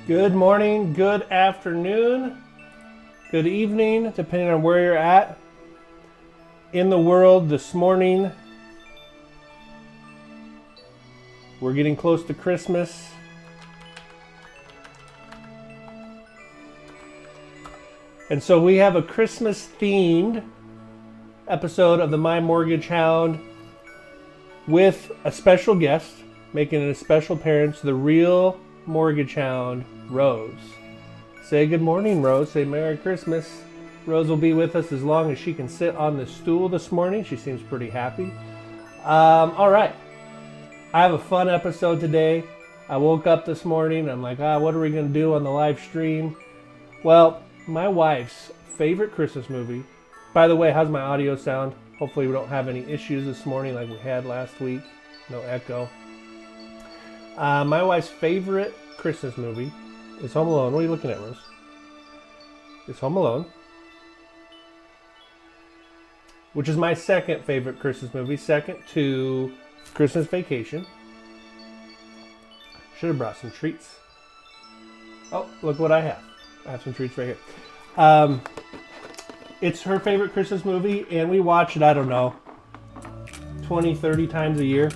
Good morning, good afternoon, good evening, depending on where you're at in the world this morning. We're getting close to Christmas. And so we have a Christmas themed episode of the My Mortgage Hound with a special guest, making it a special appearance, the real Mortgage Hound, Rose. Say good morning, Rose. Say Merry Christmas. Rose will be with us as long as she can sit on the stool this morning. She seems pretty happy. All right. I have a fun episode today. I woke up this morning. I'm like, what are we going to do on the live stream? Well, my wife's favorite Christmas movie. By the way, how's my audio sound? Hopefully we don't have any issues this morning like we had last week. No echo. My wife's favorite Christmas movie is Home Alone. What are you looking at, Rose? It's Home Alone, which is my second favorite Christmas movie, second to Christmas Vacation. Should have brought some treats. Oh, look what I have. I have some treats right here. It's her favorite Christmas movie, and we watch it, I don't know, 20, 30 times a year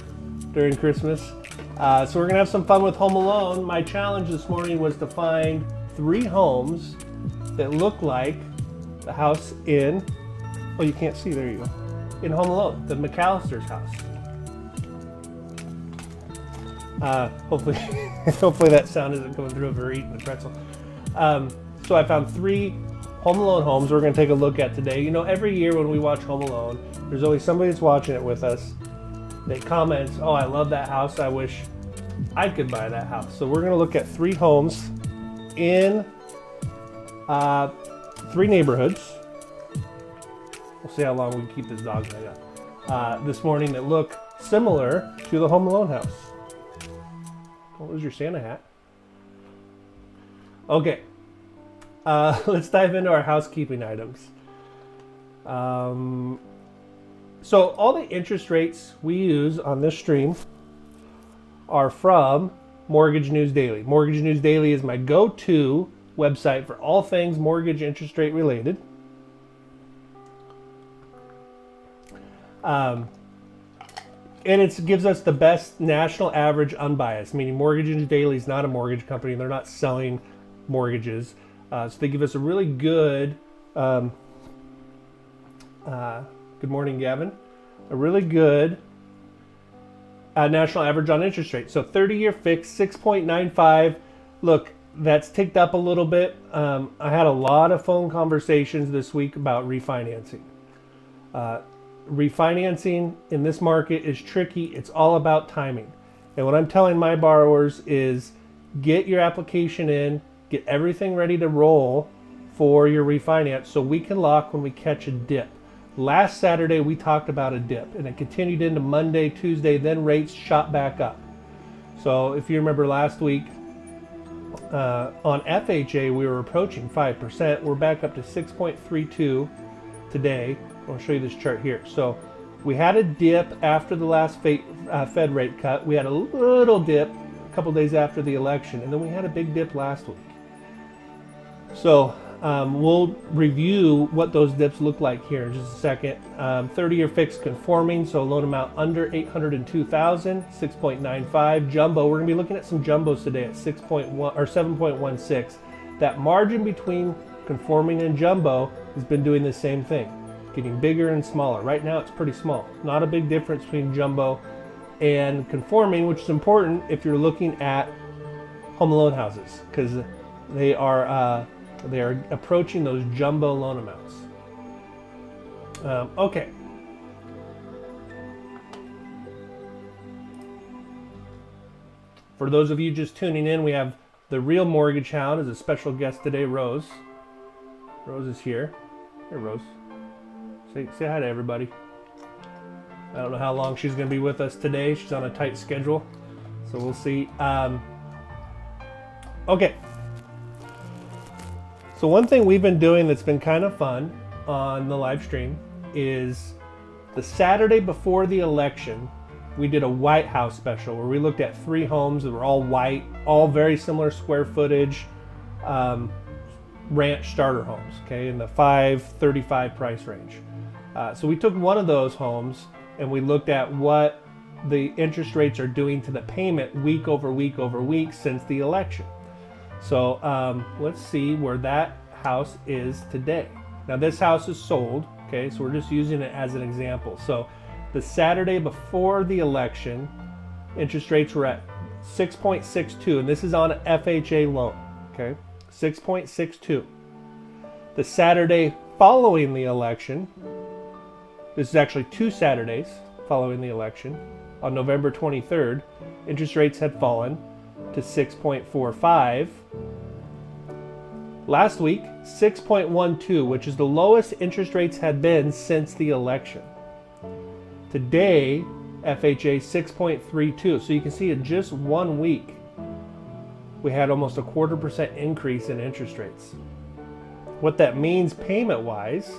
during Christmas. So we're going to have some fun with Home Alone. My challenge this morning was to find 3 homes that look like the house in, you can't see, there you go, in Home Alone, the McAllister's house. Hopefully that sound isn't coming through if we're eating the pretzel. So I found 3 Home Alone homes we're going to take a look at today. You know, every year when we watch Home Alone, there's always somebody that's watching it with us that comments, I love that house. I wish I could buy that house. So we're going to look at 3 homes in 3 neighborhoods. We'll see how long we can keep this dog night up. This morning that look similar to the Home Alone house. What was your Santa hat? Okay. Let's dive into our housekeeping items. So all the interest rates we use on this stream are from Mortgage News Daily. Mortgage News Daily is my go-to website for all things mortgage interest rate related. And it gives us the best national average unbiased, meaning Mortgage News Daily is not a mortgage company. They're not selling mortgages. So they give us a really good, good morning, Gavin, a really good national average on interest rate. So 30-year fixed, 6.95. Look, that's ticked up a little bit. I had a lot of phone conversations this week about refinancing. Refinancing in this market is tricky. It's all about timing. And what I'm telling my borrowers is get your application in, get everything ready to roll for your refinance so we can lock when we catch a dip. Last Saturday, we talked about a dip, and it continued into Monday, Tuesday, then rates shot back up. So if you remember last week, on FHA, we were approaching 5%. We're back up to 6.32 today. I'll show you this chart here. So we had a dip after the last Fed rate cut. We had a little dip a couple days after the election, and then we had a big dip last week. So we'll review what those dips look like here in just a second. 30-year fixed conforming, so loan amount under $802,000, 6.95. Jumbo, we're going to be looking at some jumbos today at 6.1 or 7.16. That margin between conforming and jumbo has been doing the same thing, getting bigger and smaller. Right now it's pretty small. Not a big difference between jumbo and conforming, which is important if you're looking at Home Alone houses, because they are approaching those jumbo loan amounts. Okay. For those of you just tuning in, we have the real Mortgage Hound as a special guest today, Rose. Rose is here. Here, Rose. Say hi to everybody. I don't know how long she's going to be with us today. She's on a tight schedule, so we'll see. Okay. So one thing we've been doing that's been kind of fun on the live stream is the Saturday before the election, we did a white house special where we looked at 3 homes that were all white, all very similar square footage, ranch starter homes, okay, in the 535 price range. So we took one of those homes and we looked at what the interest rates are doing to the payment week over week over week since the election. So let's see where that house is today. Now this house is sold, okay, so we're just using it as an example. So the Saturday before the election, interest rates were at 6.62, and this is on an FHA loan, okay, 6.62. The Saturday following the election, this is actually 2 Saturdays following the election, on November 23rd, interest rates had fallen to 6.45. Last week, 6.12, which is the lowest interest rates had been since the election. Today, FHA 6.32. So you can see in just 1 week, we had almost a 0.25% increase in interest rates. What that means payment-wise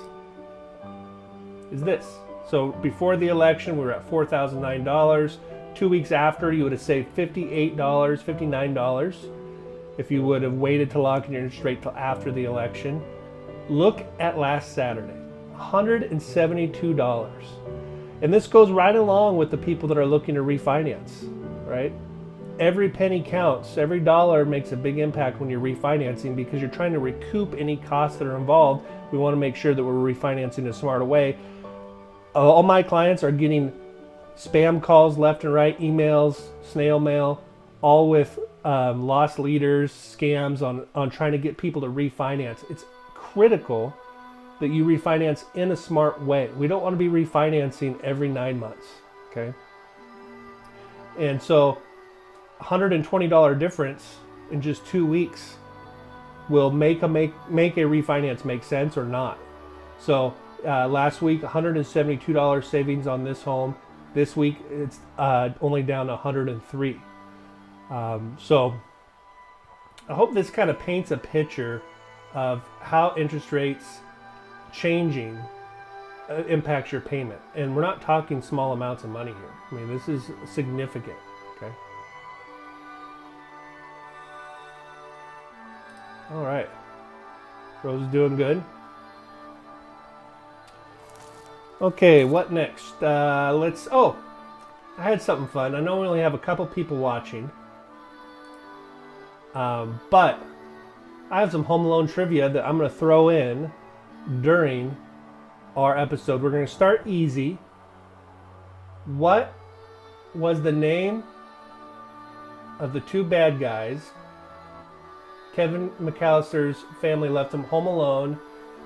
is this. So before the election, we were at $4,009. 2 weeks after, you would have saved $58, $59 if you would have waited to lock in your interest rate till after the election. Look at last Saturday, $172. And this goes right along with the people that are looking to refinance, right? Every penny counts. Every dollar makes a big impact when you're refinancing because you're trying to recoup any costs that are involved. We want to make sure that we're refinancing in a smart way. All my clients are getting spam calls left and right, emails, snail mail, all with lost leaders, scams on trying to get people to refinance. It's critical that you refinance in a smart way. We don't want to be refinancing every 9 months, okay? And so $120 difference in just 2 weeks will make a refinance make sense or not. So last week, $172 savings on this home. This week, it's only down to $103. So I hope this kind of paints a picture of how interest rates changing impacts your payment. And we're not talking small amounts of money here. I mean, this is significant, okay? All right. Rose is doing good. Okay, what next? I had something fun. I know we only have a couple people watching. But I have some Home Alone trivia that I'm going to throw in during our episode. We're going to start easy. What was the name of the 2 bad guys Kevin McAllister's family left him home alone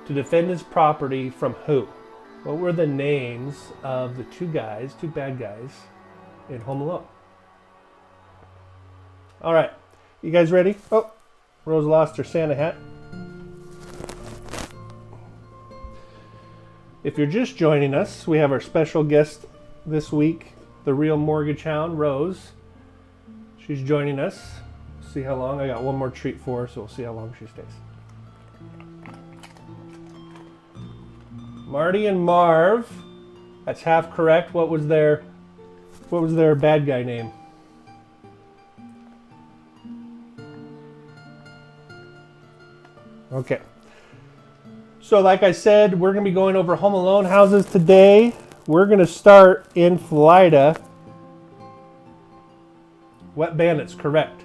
to defend his property from who? What were the names of the 2 bad guys in Home Alone? All right, you guys ready? Oh, Rose lost her Santa hat. If you're just joining us, we have our special guest this week, the real mortgage hound, Rose. She's joining us. See how long. I got one more treat for her, so we'll see how long she stays. Marty and Marv. That's half correct. What was their bad guy name? Okay. So like I said, we're going to be going over Home Alone houses today. We're going to start in Florida. Wet Bandits, correct.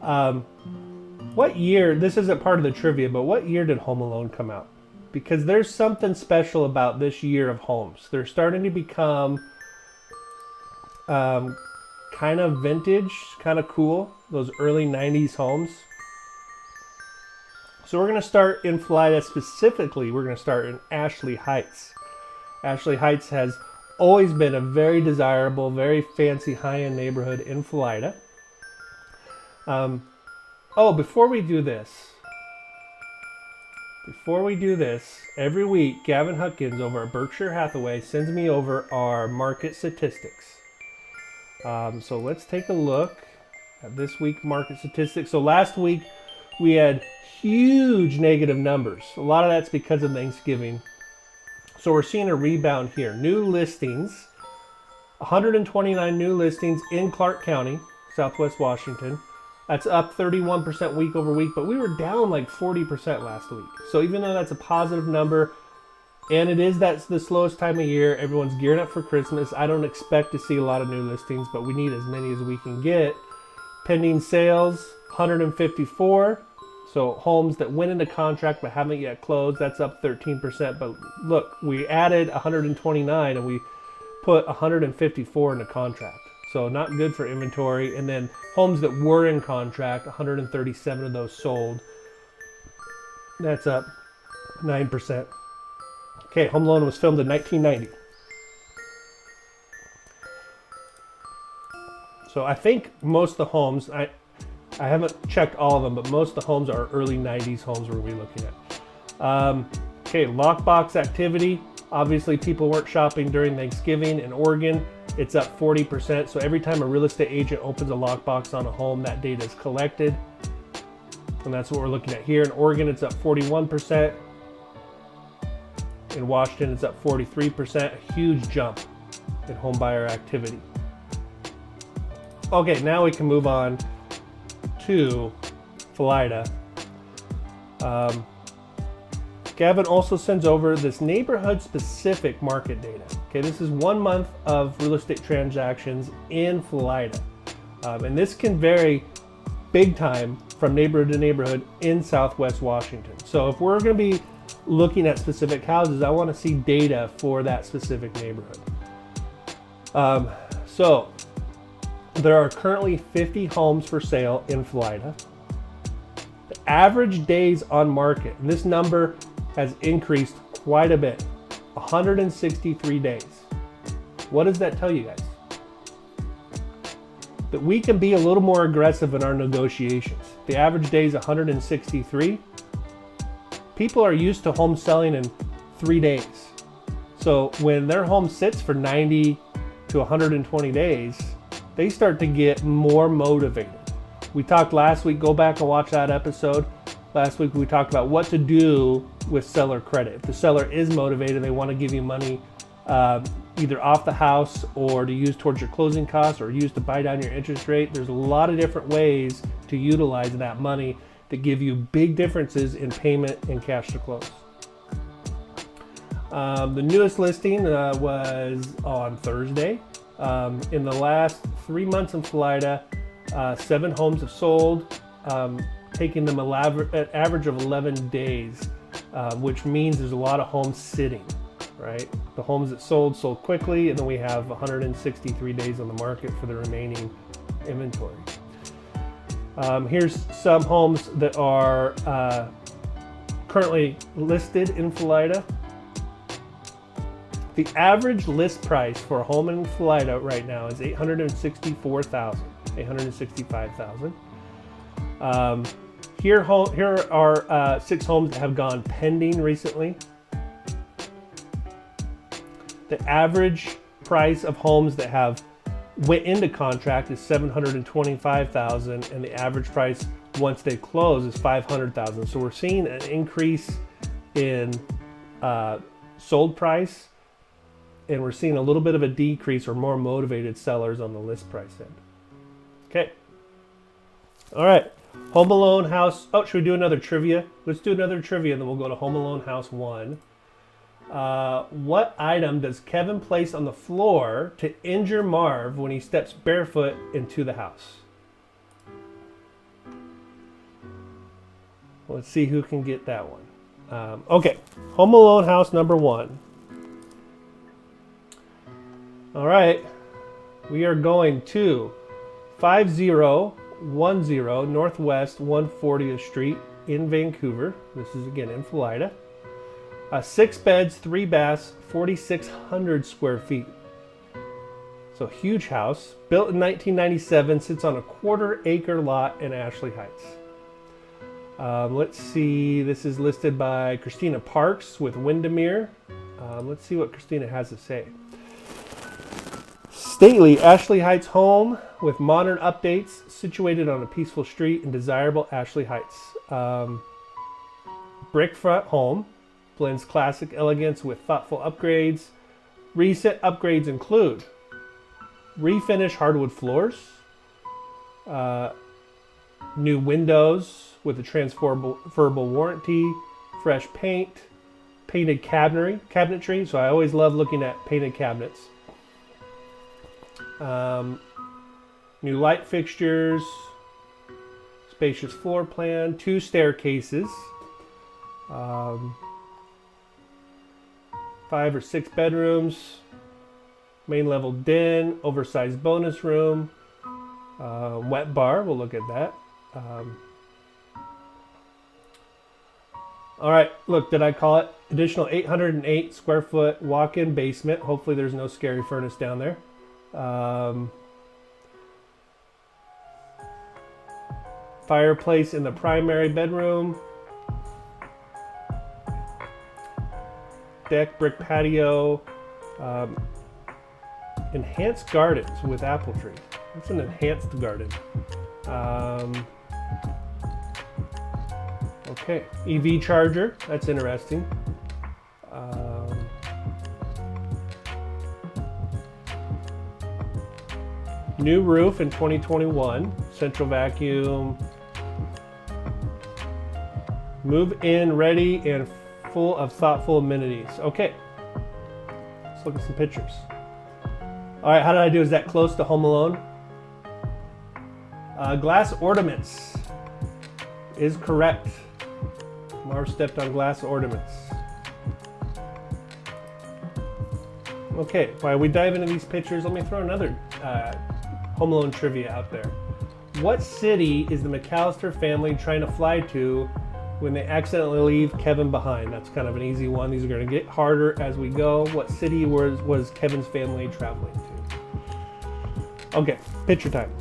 What year, this isn't part of the trivia, but what year did Home Alone come out? Because there's something special about this year of homes. They're starting to become kind of vintage, kind of cool, those early 90s homes. So we're going to start in Florida specifically. We're going to start in Ashley Heights. Ashley Heights has always been a very desirable, very fancy, high-end neighborhood in Florida. Before we do this, every week, Gavin Hutkins over at Berkshire Hathaway sends me over our market statistics. So let's take a look at this week's market statistics. So last week, we had huge negative numbers. A lot of that's because of Thanksgiving. So we're seeing a rebound here. New listings 129 new listings in Clark County, Southwest Washington. That's up 31% week over week, but we were down like 40% last week. So even though that's a positive number, and that's the slowest time of year, everyone's gearing up for Christmas. I don't expect to see a lot of new listings, but we need as many as we can get. Pending sales, 154. So homes that went into contract but haven't yet closed, that's up 13%. But look, we added 129 and we put 154 into contract. So not good for inventory. And then homes that were in contract, 137 of those sold. That's up 9%. Okay, Home Alone was filmed in 1990. So I think most of the homes, I haven't checked all of them, but most of the homes are early 90s homes we're going to be looking at. Okay, lockbox activity. Obviously, people weren't shopping during Thanksgiving in Oregon. It's up 40%. So every time a real estate agent opens a lockbox on a home, that data is collected. And that's what we're looking at here. In Oregon, it's up 41%. In Washington, it's up 43%. A huge jump in home buyer activity. Okay, now we can move on to Florida. Gavin also sends over this neighborhood-specific market data. Okay, this is 1 month of real estate transactions in Florida. And this can vary big time from neighborhood to neighborhood in Southwest Washington. So if we're going to be looking at specific houses, I want to see data for that specific neighborhood. So there are currently 50 homes for sale in Florida. The average days on market, and this number has increased quite a bit, 163 days. What does that tell you guys? That we can be a little more aggressive in our negotiations. The average day is 163. People are used to home selling in 3 days. So when their home sits for 90 to 120 days, they start to get more motivated. We talked last week, go back and watch that episode. Last week we talked about what to do with seller credit. If the seller is motivated, they want to give you money either off the house or to use towards your closing costs or use to buy down your interest rate. There's a lot of different ways to utilize that money that give you big differences in payment and cash to close. The newest listing was on Thursday. In the last 3 months in Florida, 7 homes have sold, taking them an average of 11 days, which means there's a lot of homes sitting, right? The homes that sold quickly, and then we have 163 days on the market for the remaining inventory. Here's some homes that are currently listed in Florida. The average list price for a home in Florida right now is $865,000. Here are 6 homes that have gone pending recently. The average price of homes that have went into contract is $725,000, and the average price once they close is $500,000. So we're seeing an increase in sold price, and we're seeing a little bit of a decrease or more motivated sellers on the list price end. Okay. All right. Home Alone house. Oh, should we do another trivia? Let's do another trivia, and then we'll go to Home Alone house 1. What item does Kevin place on the floor to injure Marv when he steps barefoot into the house? Let's see who can get that one. Okay, Home Alone house number 1. All right, we are going to 5010 Northwest 140th Street in Vancouver. This is again in Florida. 6 beds, 3 baths, 4,600 square feet. So huge house, built in 1997, sits on a 1/4 acre lot in Ashley Heights. Let's see, this is listed by Christina Parks with Windermere. Let's see what Christina has to say. Stately Ashley Heights home with modern updates, situated on a peaceful street in desirable Ashley Heights. Brick front home. Blends classic elegance with thoughtful upgrades. Recent upgrades include refinish hardwood floors. New windows with a transferable warranty. Fresh paint. Painted cabinetry. So I always love looking at painted cabinets. New light fixtures. Spacious floor plan. 2 staircases. 5 or 6 bedrooms. Main level den. Oversized bonus room. Wet bar. We'll look at that. All right, look, did I call it? Additional 808 square foot walk-in basement. Hopefully there's no scary furnace down there. Fireplace in the primary bedroom. Deck, brick patio. Enhanced gardens with apple tree. That's an enhanced garden. Okay, EV charger. That's interesting. New roof in 2021. Central vacuum. Move in ready and full of thoughtful amenities. Okay, let's look at some pictures. All right, how did I do? Is that close to Home Alone? Glass ornaments is correct. Marv stepped on glass ornaments. Okay, while we dive into these pictures, let me throw another Home Alone trivia out there. What city is the McAllister family trying to fly to when they accidentally leave Kevin behind? That's kind of an easy one. These are going to get harder as we go. What city was Kevin's family traveling to? Okay, picture time.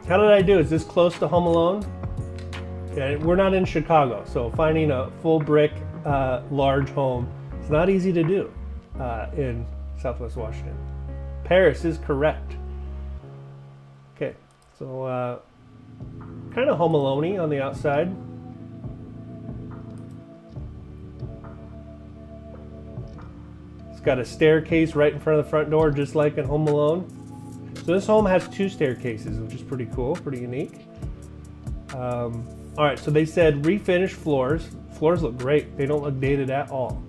How did I do? Is this close to Home Alone? Okay, we're not in Chicago, so finding a full brick large home is not easy to do in Southwest Washington. Paris is correct. Okay, so kind of Home Alone-y on the outside. It's got a staircase right in front of the front door, just like in Home Alone. So this home has 2 staircases, which is pretty cool, pretty unique. All right, so they said refinish floors. Floors look great. They don't look dated at all.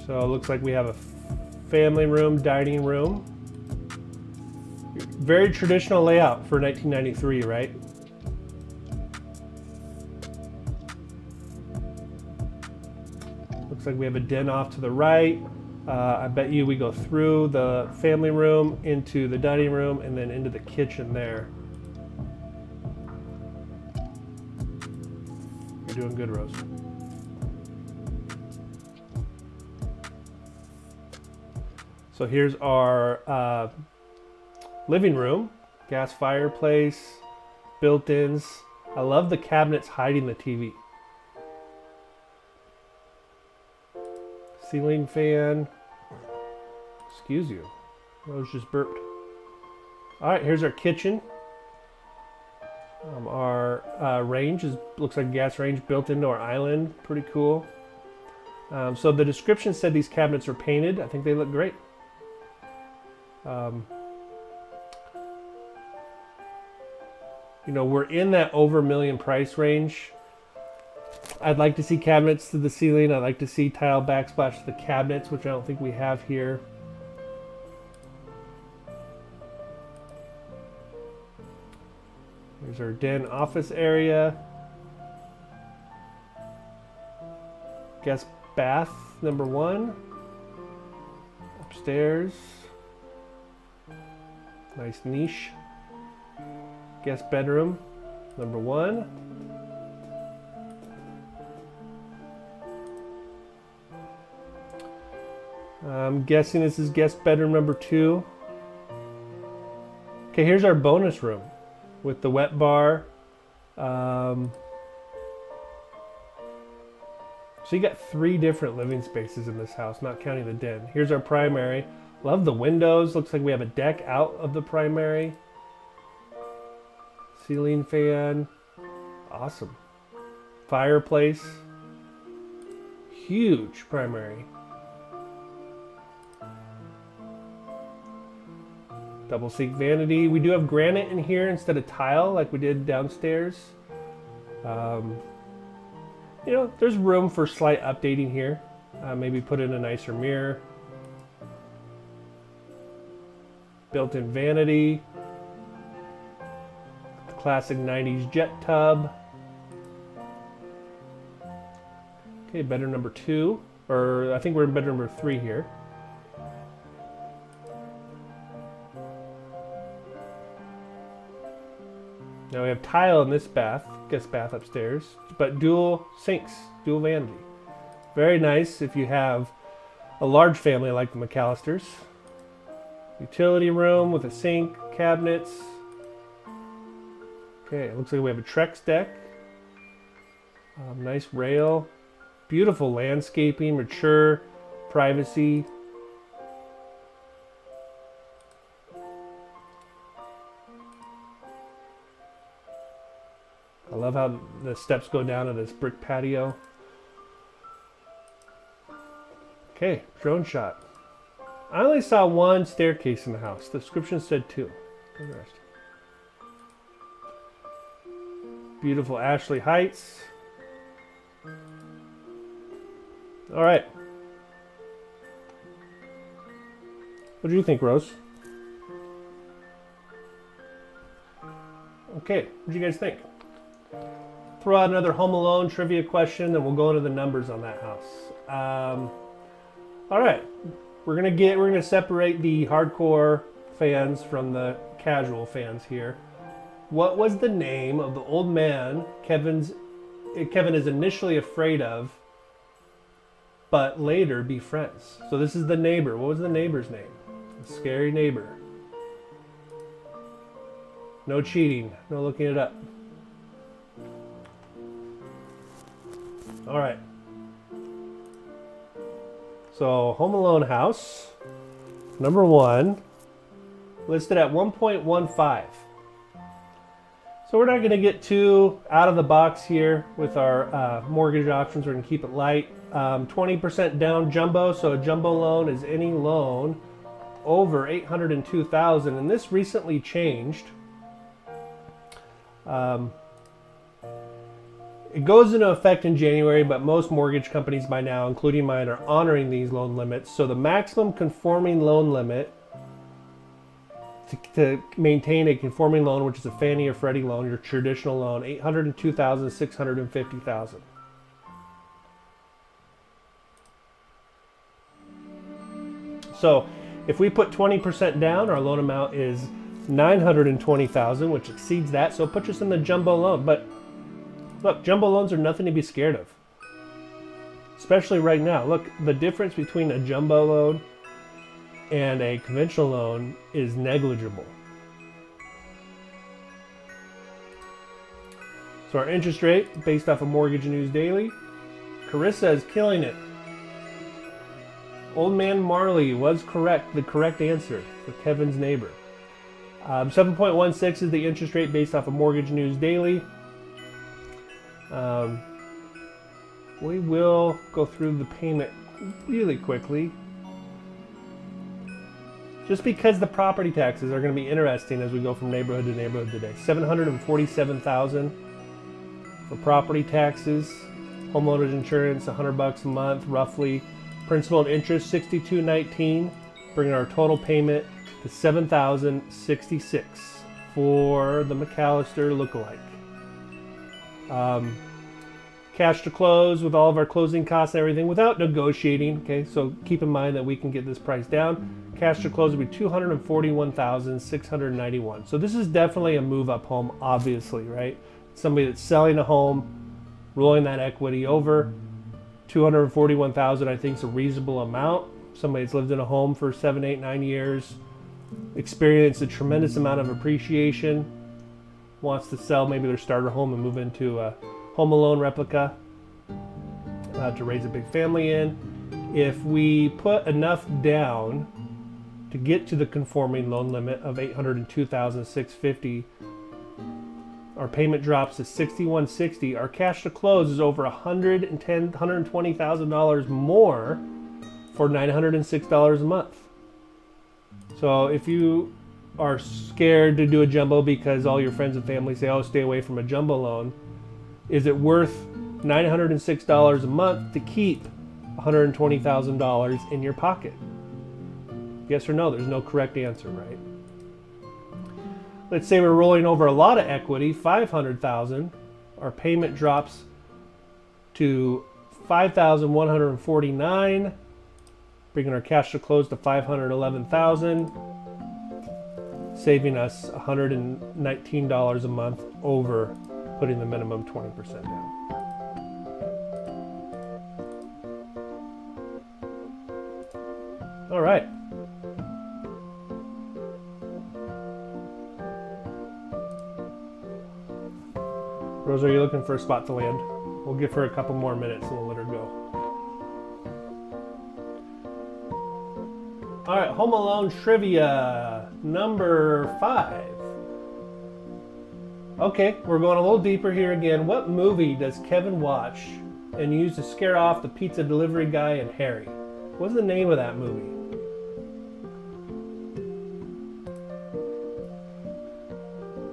So it looks like we have a family room, dining room. Very traditional layout for 1993, right? Looks like we have a den off to the right. I bet you we go through the family room, into the dining room, and then into the kitchen there. You're doing good, Rose. So here's our living room. Gas fireplace, built-ins. I love the cabinets hiding the TV. Ceiling fan. Excuse you. Rose just burped. All right, here's our kitchen. Our range looks like a gas range built into our island. Pretty cool. So the description said these cabinets are painted. I think they look great. You know, we're in that over $1 million price range. I'd like to see cabinets to the ceiling. I'd like to see tile backsplash to the cabinets, which I don't think we have here. Here's our den office area. Guest bath number 1. Upstairs. Nice niche. Guest bedroom number 1. I'm guessing this is guest bedroom number 2. Okay, here's our bonus room with the wet bar. So you got 3 different living spaces in this house, not counting the den. Here's our primary. Love the windows. Looks like we have a deck out of the primary. Ceiling fan. Awesome. Fireplace. huge primary. Double sink vanity. We do have granite in here instead of tile like we did downstairs. You know, there's room for slight updating here. Maybe put in a nicer mirror. Built-in vanity. The classic 90s jet tub. Okay, bedroom number 2. Or I think we're in bedroom number 3 here. Now we have tile in this bath, guest bath upstairs, but dual sinks, dual vanity. Very nice if you have a large family like the McAllisters. Utility room with a sink, cabinets. Okay, it looks like we have a Trex deck. Nice rail. Beautiful landscaping, mature, privacy. I love how the steps go down to this brick patio. Okay, drone shot. I only saw one staircase in the house. The description said 2. Interesting. Beautiful Ashley Heights. All right. What do you think, Rose? Okay, what do you guys think? Throw out another Home Alone trivia question, and we'll go into the numbers on that house. All right, we're gonna separate the hardcore fans from the casual fans here. What was the name of the old man Kevin is initially afraid of, but later befriends? So this is the neighbor. What was the neighbor's name? The scary neighbor. No cheating. No looking it up. All right. So Home Alone house, number 1, listed at 1.15. So we're not going to get too out of the box here with our mortgage options. We're going to keep it light. 20% down jumbo. So a jumbo loan is any loan over $802,000, and this recently changed. It goes into effect in January, but most mortgage companies by now, including mine, are honoring these loan limits. So the maximum conforming loan limit to maintain a conforming loan, which is a Fannie or Freddie loan, your traditional loan, $802,650,000. So if we put 20% down, our loan amount is $920,000, which exceeds that. So it puts us in the jumbo loan. But look, jumbo loans are nothing to be scared of, especially right now. Look, the difference between a jumbo loan and a conventional loan is negligible. So our interest rate, based off of Mortgage News Daily, Carissa is killing it. Old Man Marley was correct, the correct answer for Kevin's neighbor. 7.16 is the interest rate based off of Mortgage News Daily. We will go through the payment really quickly, just because the property taxes are going to be interesting as we go from neighborhood to neighborhood today. $747,000 for property taxes, homeowners insurance $100 a month roughly, principal and interest $62.19, bringing our total payment to $7,066 for the McAllister lookalike. Cash to close with all of our closing costs and everything without negotiating. Okay, so keep in mind that we can get this price down. Cash to close would be $241,691. So this is definitely a move up home, obviously, right? Somebody that's selling a home, rolling that equity over. $241,000 I think is a reasonable amount. Somebody that's lived in a home for 7, 8, 9 years, experienced a tremendous amount of appreciation, wants to sell maybe their starter home and move into a Home Alone replica to raise a big family in. If we put enough down to get to the conforming loan limit of $802,650, Our payment drops to $6,160. Our cash to close is over $120,000 more for $906 a month. So if you are scared to do a jumbo because all your friends and family say, oh, stay away from a jumbo loan, is it worth $906 a month to keep $120,000 in your pocket? Yes or no? There's no correct answer, right? Let's say we're rolling over a lot of equity, $500,000. Our payment drops to $5,149, bringing our cash to close to $511,000, saving us $119 a month over putting the minimum 20% down. All right. Rose, are you looking for a spot to land? We'll give her a couple more minutes and we'll let her go. All right, Home Alone trivia number 5. Okay, we're going a little deeper here again. What movie does Kevin watch and use to scare off the pizza delivery guy and Harry? What's the name of that movie?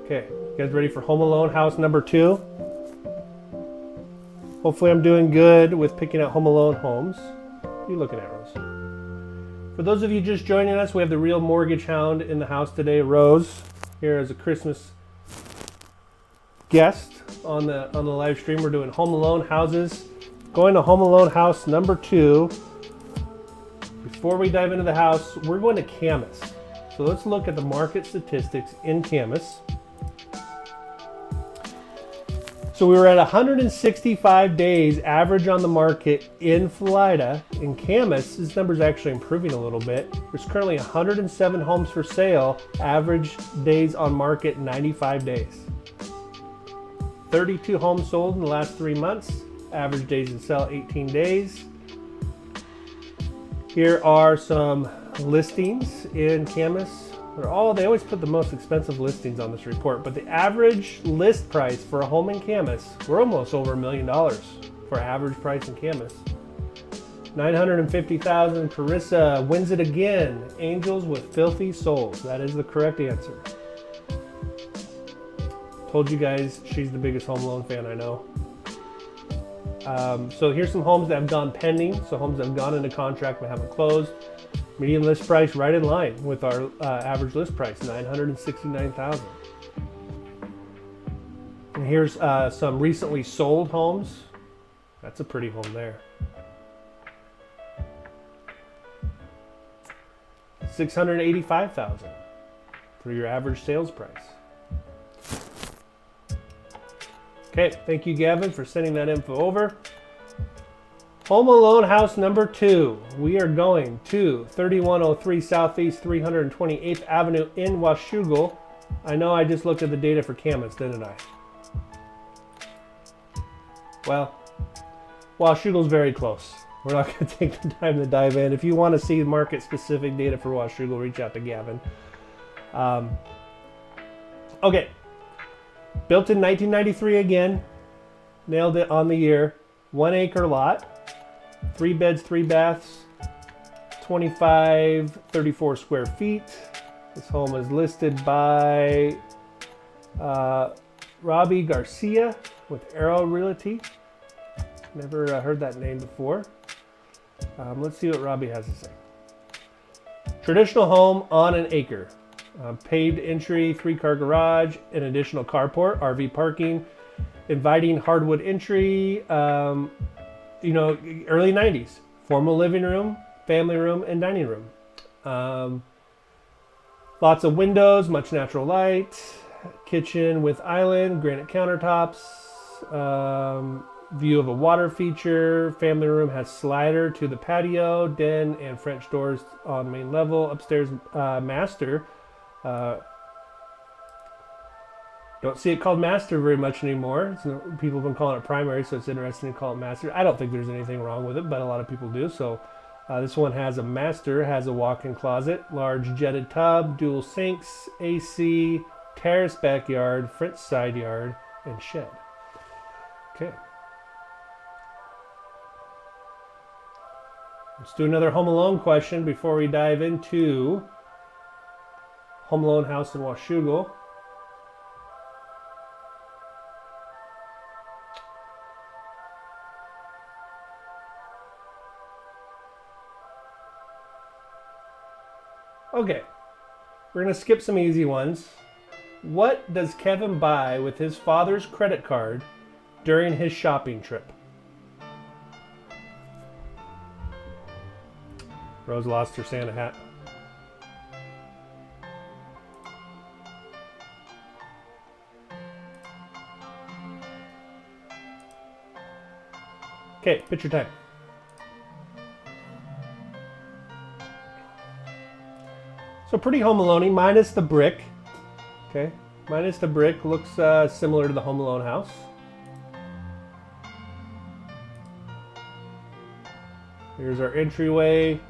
Okay, you guys ready for Home Alone house number 2? Hopefully I'm doing good with picking out Home Alone homes. What are you looking at, Rose? For those of you just joining us, we have the real mortgage hound in the house today, Rose, here as a Christmas guest on the live stream. We're doing Home Alone houses. Going to Home Alone house number 2. Before we dive into the house, we're going to Camas. So let's look at the market statistics in Camas. So we were at 165 days average on the market in Florida. In Camas, this number is actually improving a little bit. There's currently 107 homes for sale, average days on market 95 days. 32 homes sold in the last 3 months, average days to sell 18 days. Here are some listings in Camas. They always put the most expensive listings on this report, but the average list price for a home in Camas, we're almost over $1 million for average price in Camas. $950,000. Carissa wins it again. Angels with filthy souls. That is the correct answer. Told you guys she's the biggest Home Alone fan I know. So here's some homes that have gone pending. So homes that have gone into contract but haven't closed. Median list price right in line with our average list price, $969,000. And here's some recently sold homes. That's a pretty home there. $685,000 for your average sales price. Okay, thank you, Gavin, for sending that info over. Home Alone house number 2. We are going to 3103 Southeast 328th Avenue in Washougal. I know I just looked at the data for Camas, didn't I? Well, Washougal's very close. We're not going to take the time to dive in. If you want to see market-specific data for Washougal, reach out to Gavin. Okay. Built in 1993 again. Nailed it on the year. 1 acre lot. 3 beds, 3 baths. 34 square feet. This home is listed by Robbie Garcia with Arrow Realty. Never heard that name before. Let's see what Robbie has to say. Traditional home on an acre. Paved entry, 3-car garage, an additional carport, RV parking, inviting hardwood entry, early 90s. Formal living room, family room, and dining room. Lots of windows, much natural light, kitchen with island, granite countertops, view of a water feature. Family room has slider to the patio, den, and French doors on main level. Upstairs master. Don't see it called master very much anymore. People have been calling it primary, so it's interesting to call it master. I don't think there's anything wrong with it, but a lot of people do. So this one has a master, has a walk-in closet, large jetted tub, dual sinks, AC, terrace backyard, front side yard, and shed. Okay. Let's do another Home Alone question before we dive into Home Alone house in Washougal. Okay, we're going to skip some easy ones. What does Kevin buy with his father's credit card during his shopping trip? Rose lost her Santa hat. Okay, picture time. So pretty Home Alone-y, minus the brick. Okay, minus the brick, looks similar to the Home Alone house. Here's our entryway.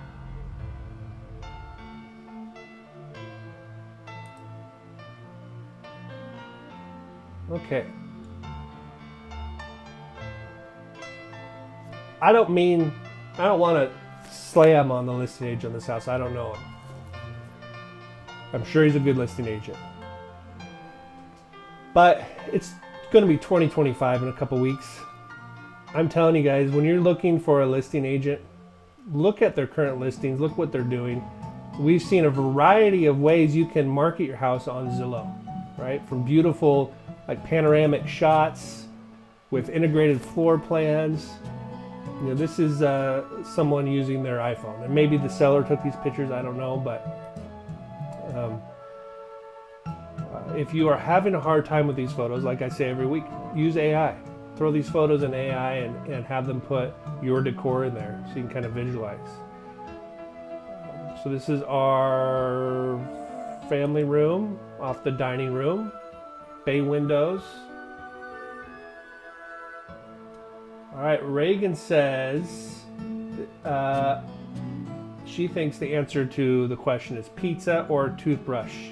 Okay. I don't want to slam on the listing agent on this house. I don't know him. I'm sure he's a good listing agent. But it's going to be 2025 in a couple weeks. I'm telling you guys, when you're looking for a listing agent, look at their current listings, look what they're doing. We've seen a variety of ways you can market your house on Zillow, right? From beautiful like panoramic shots with integrated floor plans. You know, this is someone using their iPhone, and maybe the seller took these pictures, I don't know, but if you are having a hard time with these photos, like I say every week, use AI. Throw these photos in AI and have them put your decor in there so you can kind of visualize. So this is our family room off the dining room, bay windows. All right, Reagan says she thinks the answer to the question is pizza or toothbrush.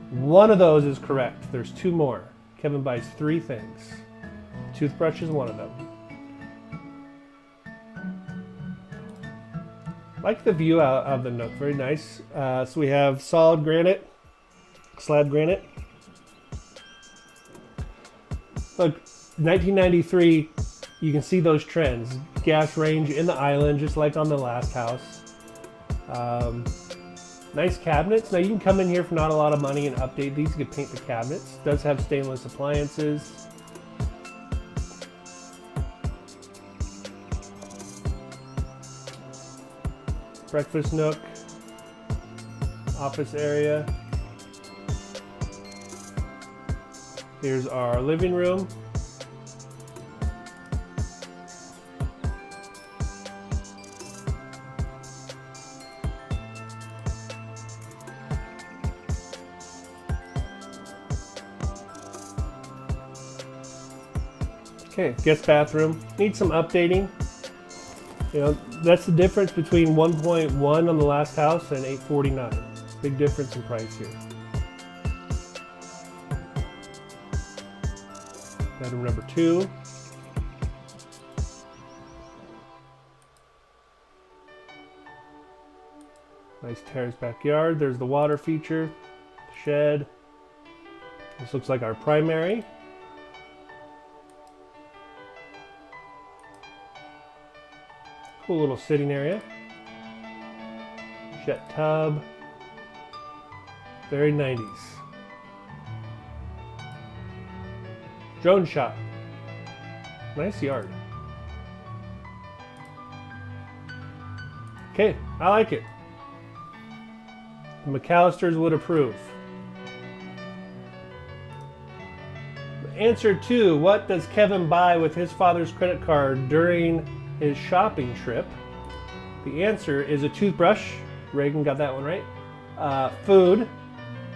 One of those is correct. There's two more. Kevin buys three things. Toothbrush is one of them. Like the view out of the nook, very nice. So we have solid granite, slab granite. Look, 1993, you can see those trends. Gas range in the island, just like on the last house. Nice cabinets. Now you can come in here for not a lot of money and update these. You can paint the cabinets. It does have stainless appliances. Breakfast nook, office area. Here's our living room. Okay, guest bathroom. Needs some updating. You know, that's the difference between 1.1 on the last house and 849. Big difference in price here. Bedroom number 2. Nice terrace backyard. There's the water feature, shed. This looks like our primary. Cool little sitting area. Jet tub. Very 90s. Drone shot. Nice yard. Okay, I like it. The McAllisters would approve. Answer 2, what does Kevin buy with his father's credit card during his shopping trip? The answer is a toothbrush. Reagan got that one right. Food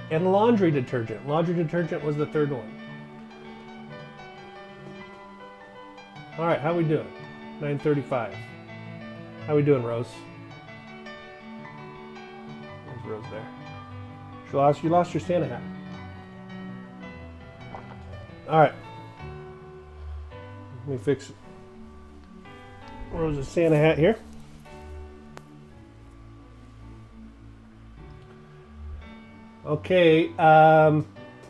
and laundry detergent. Laundry detergent was the third one. All right, how we doing? 9:35. How we doing, Rose? There's Rose there. You lost your Santa hat. All right. Let me fix Rose's Santa hat here. Okay.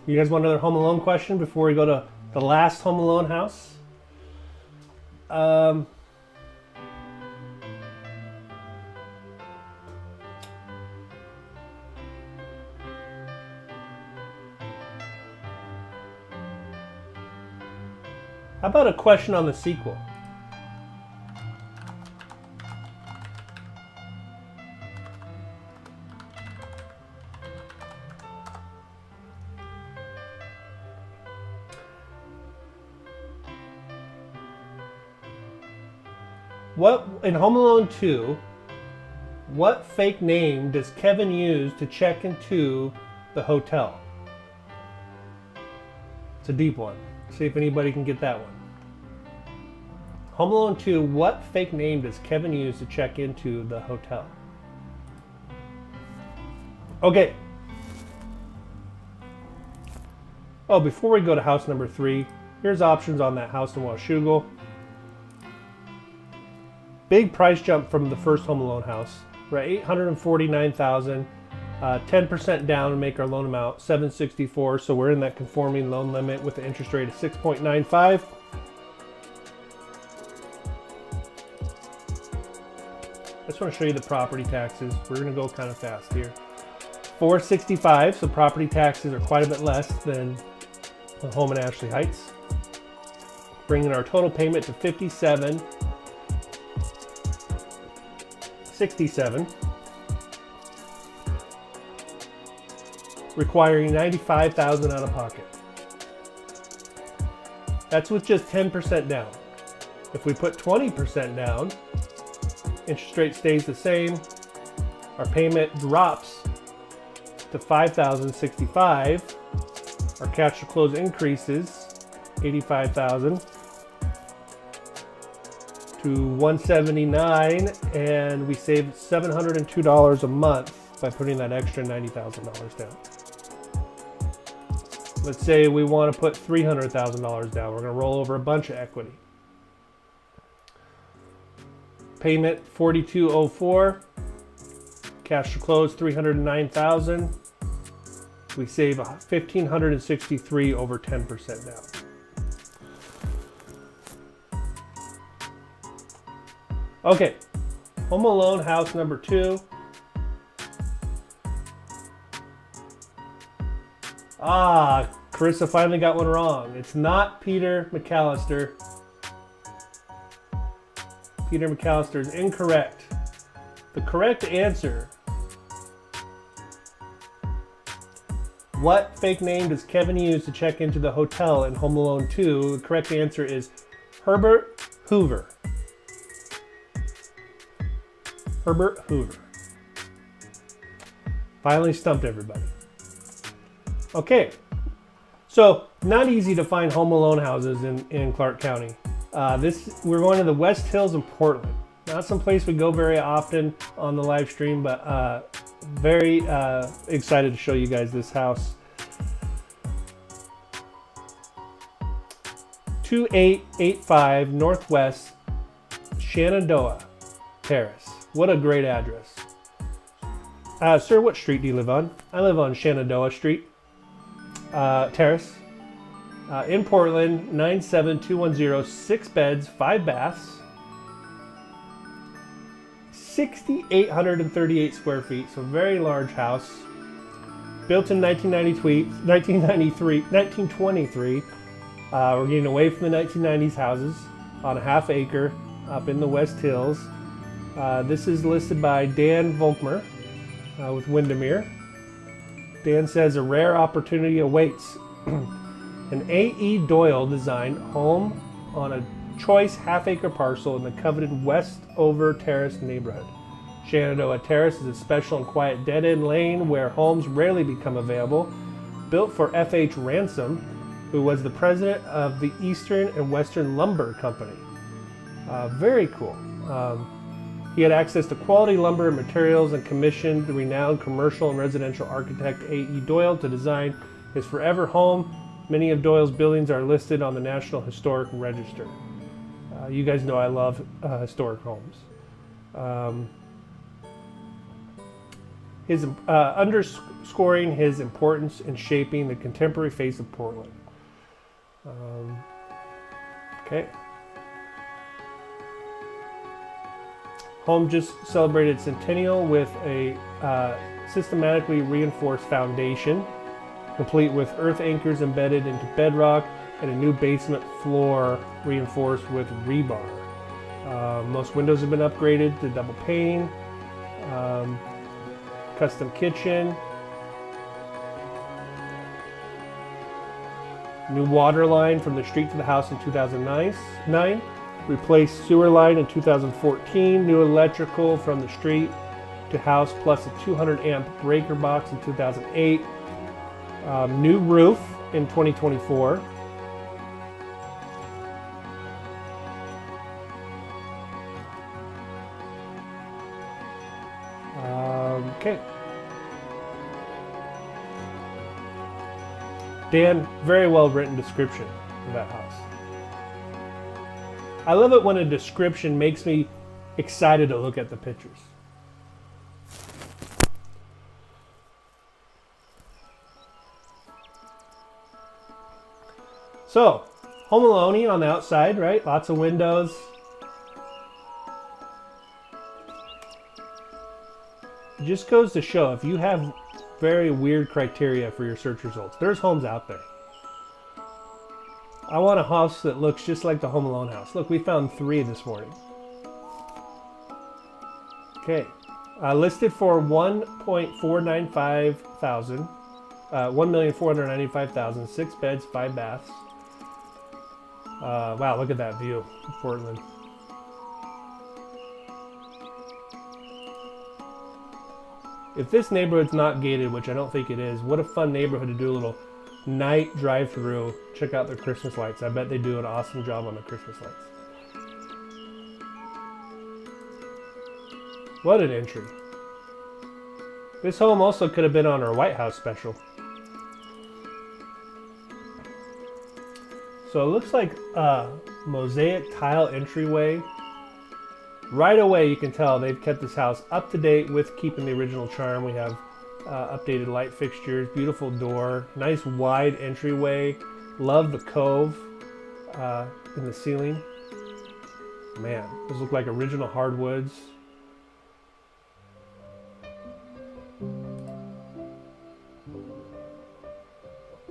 You guys want another Home Alone question before we go to the last Home Alone house? How about a question on the sequel? What in Home Alone 2, what fake name does Kevin use to check into the hotel? It's a deep one. See if anybody can get that one. Home Alone 2, what fake name does Kevin use to check into the hotel? Okay. Oh, before we go to house number 3, here's options on that house in Washougal. Big price jump from the first Home Alone house. We're at $849,000. 10% down and make our loan amount $764. So we're in that conforming loan limit with the interest rate of 6.95. I just want to show you the property taxes. We're going to go kind of fast here. $465, so property taxes are quite a bit less than the home in Ashley Heights. Bringing our total payment to $57.67. Requiring $95,000 out of pocket. That's with just 10% down. If we put 20% down, interest rate stays the same. Our payment drops to $5,065. Our cash to close increases $85,000 to $179, and we save $702 a month by putting that extra $90,000 down. Let's say we want to put $300,000 down. We're going to roll over a bunch of equity. Payment $4,204. Cash to close $309,000. We save $1,563 over 10% down. Okay, Home Alone house number 2. Ah, Carissa finally got one wrong. It's not Peter McAllister. Peter McAllister is incorrect. The correct answer. What fake name does Kevin use to check into the hotel in Home Alone 2? The correct answer is Herbert Hoover. Herbert Hoover. Finally stumped everybody. Okay, so not easy to find Home Alone houses in Clark County. We're going to the West Hills in Portland. Not some place we go very often on the live stream, but very excited to show you guys this house. 2885 Northwest Shenandoah Terrace. What a great address. Sir, what street do you live on? I live on Shenandoah Street. Terrace. In Portland, 97210, 6 beds, 5 baths. 6,838 square feet, so very large house. Built in 1923. We're getting away from the 1990s houses on a half acre up in the West Hills. This is listed by Dan Volkmer with Windermere. Dan says a rare opportunity awaits. An A.E. Doyle designed home on a choice half-acre parcel in the coveted Westover Terrace neighborhood. Shenandoah Terrace is a special and quiet dead-end lane where homes rarely become available. Built for F.H. Ransom, who was the president of the Eastern and Western Lumber Company. Very cool. He had access to quality lumber and materials and commissioned the renowned commercial and residential architect A.E. Doyle to design his forever home Many of Doyle's buildings are listed on the National Historic Register. You guys know I love historic homes. Underscoring his importance in shaping the contemporary face of Portland. Okay. Home just celebrated centennial with a systematically reinforced foundation, complete with earth anchors embedded into bedrock and a new basement floor reinforced with rebar. Most windows have been upgraded to double pane. Custom kitchen. New water line from the street to the house in 2009. Replaced sewer line in 2014. New electrical from the street to house plus a 200 amp breaker box in 2008. New roof in 2024. Okay. Dan, very well written description of that house. I love it when a description makes me excited to look at the pictures. So, home alone on the outside, right? Lots of windows. It just goes to show if you have very weird criteria for your search results, there's homes out there. I want a house that looks just like the Home Alone house. Look, we found 3 this morning. Okay, listed for $1.495 thousand, $1,495,000, 6 beds, 5 baths. Wow, look at that view of Portland. If this neighborhood's not gated, which I don't think it is, what a fun neighborhood to do a little night drive through, check out their Christmas lights. I bet they do an awesome job on the Christmas lights. What an entry. This home also could have been on our White House special. So it looks like a mosaic tile entryway. Right away you can tell they've kept this house up to date with keeping the original charm. We have updated light fixtures, beautiful door, nice wide entryway. Love the cove in the ceiling. Man, those look like original hardwoods.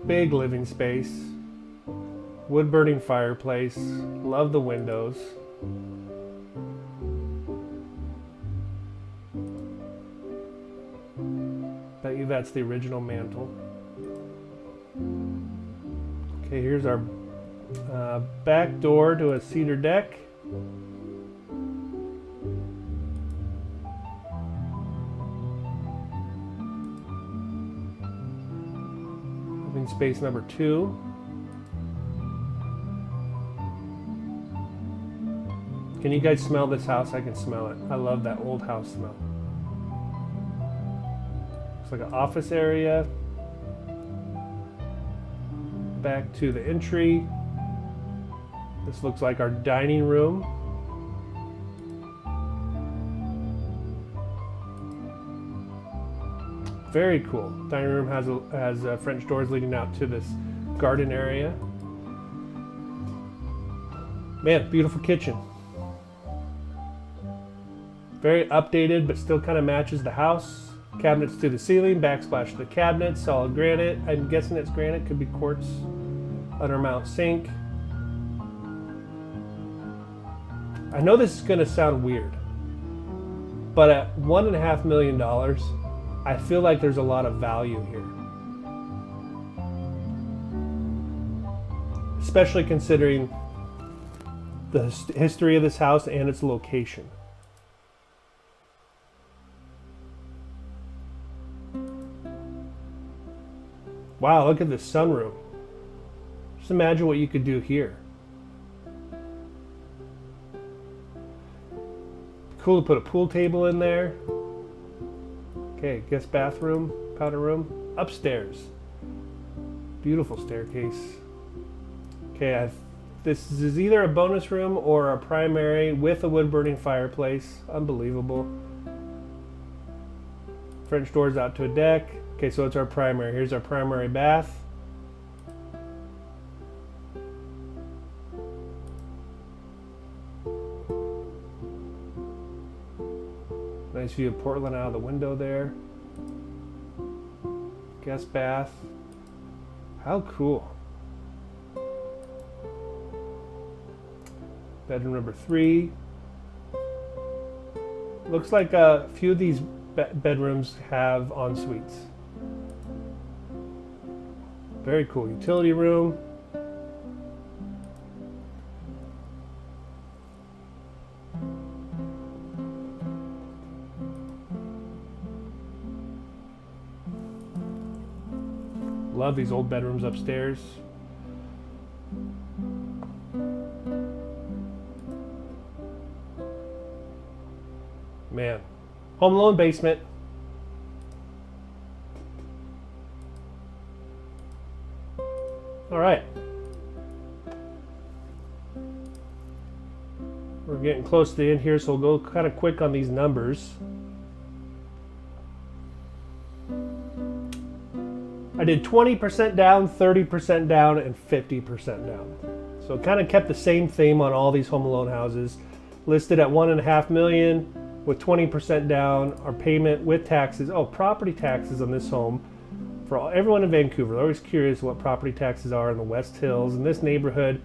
Big living space. Wood burning fireplace. Love the windows. Bet you that's the original mantle. Okay, here's our back door to a cedar deck. Living space number 2. Can you guys smell this house? I can smell it. I love that old house smell. Looks like an office area. Back to the entry. This looks like our dining room. Very cool. Dining room has French doors leading out to this garden area. Man, beautiful kitchen. Very updated, but still kind of matches the house. Cabinets to the ceiling, backsplash to the cabinets, solid granite. I'm guessing it's granite, could be quartz. Undermount sink. I know this is going to sound weird, but at $1.5 million, I feel like there's a lot of value here. Especially considering the history of this house and its location. Wow, look at this sunroom. Just imagine what you could do here. Cool to put a pool table in there. Okay, guest bathroom, powder room. Upstairs. Beautiful staircase. Okay, this is either a bonus room or a primary with a wood-burning fireplace. Unbelievable. French doors out to a deck. Okay, so it's our primary. Here's our primary bath. Nice view of Portland out of the window there. Guest bath. How cool. Bedroom number 3. Looks like a few of these bedrooms have en suites. Very cool. Utility room. Love these old bedrooms upstairs. Man. Home Alone basement. All right. We're getting close to the end here, so we'll go kind of quick on these numbers. I did 20% down, 30% down, and 50% down. So it kind of kept the same theme on all these home alone houses. Listed at $1.5 million with 20% down. Our payment with taxes. Oh, property taxes on this home. For everyone in Vancouver, they're always curious what property taxes are in the West Hills. In this neighborhood,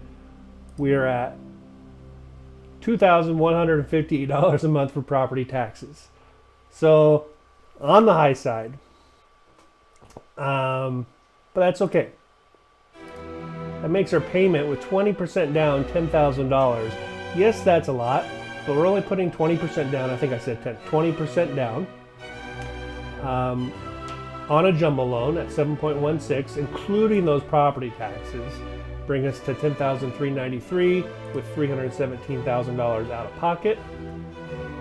we are at $2,158 a month for property taxes. So on the high side. But that's okay. That makes our payment with 20% down $10,000. Yes, that's a lot, but we're only putting 20% down. I think I said 20% down on a jumbo loan at 7.16, including those property taxes, bring us to $10,393 with $317,000 out of pocket.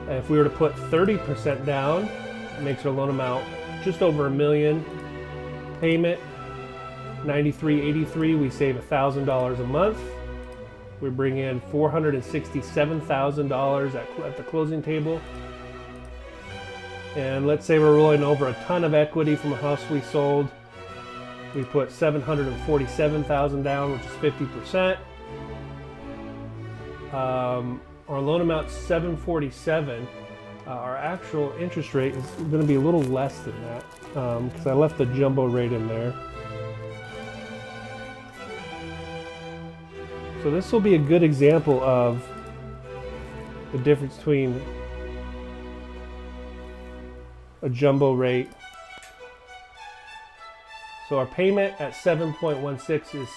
And if we were to put 30% down, it makes our loan amount just over $1 million. Payment $93.83. We save $1,000 a month. We bring in $467,000 at the closing table. And let's say we're rolling over a ton of equity from a house we sold. We put $747,000 down, which is 50%. Our loan amount's $747,000. Our actual interest rate is going to be a little less than that because I left the jumbo rate in there. So this will be a good example of the difference between a jumbo rate. So our payment at 7.16 is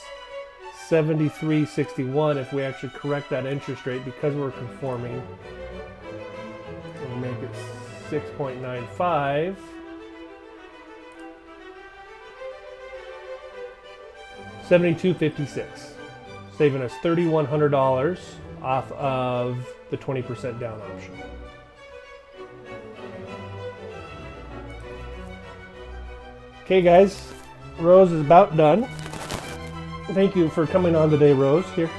$73.61 if we actually correct that interest rate because we're conforming. We'll make it 6.95. $72.56, saving us $3,100 off of the 20% down option. Okay, guys, Rose is about done. Thank you for coming on today, Rose. Here.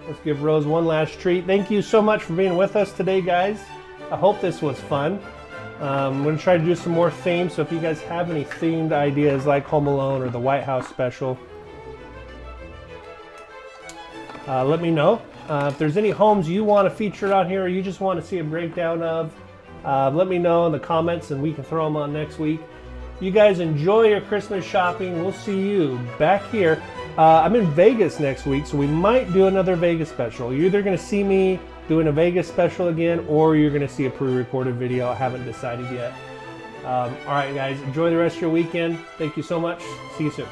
Let's give Rose one last treat. Thank you so much for being with us today, guys. I hope this was fun. I'm going to try to do some more themes, so if you guys have any themed ideas like Home Alone or the White House special, let me know. If there's any homes you want to feature on here or you just want to see a breakdown of, let me know in the comments and we can throw them on next week. You guys enjoy your Christmas shopping. We'll see you back here. I'm in Vegas next week, so we might do another Vegas special. You're either going to see me doing a Vegas special again, or you're going to see a pre-recorded video. I haven't decided yet. All right, guys, enjoy the rest of your weekend. Thank you so much. See you soon.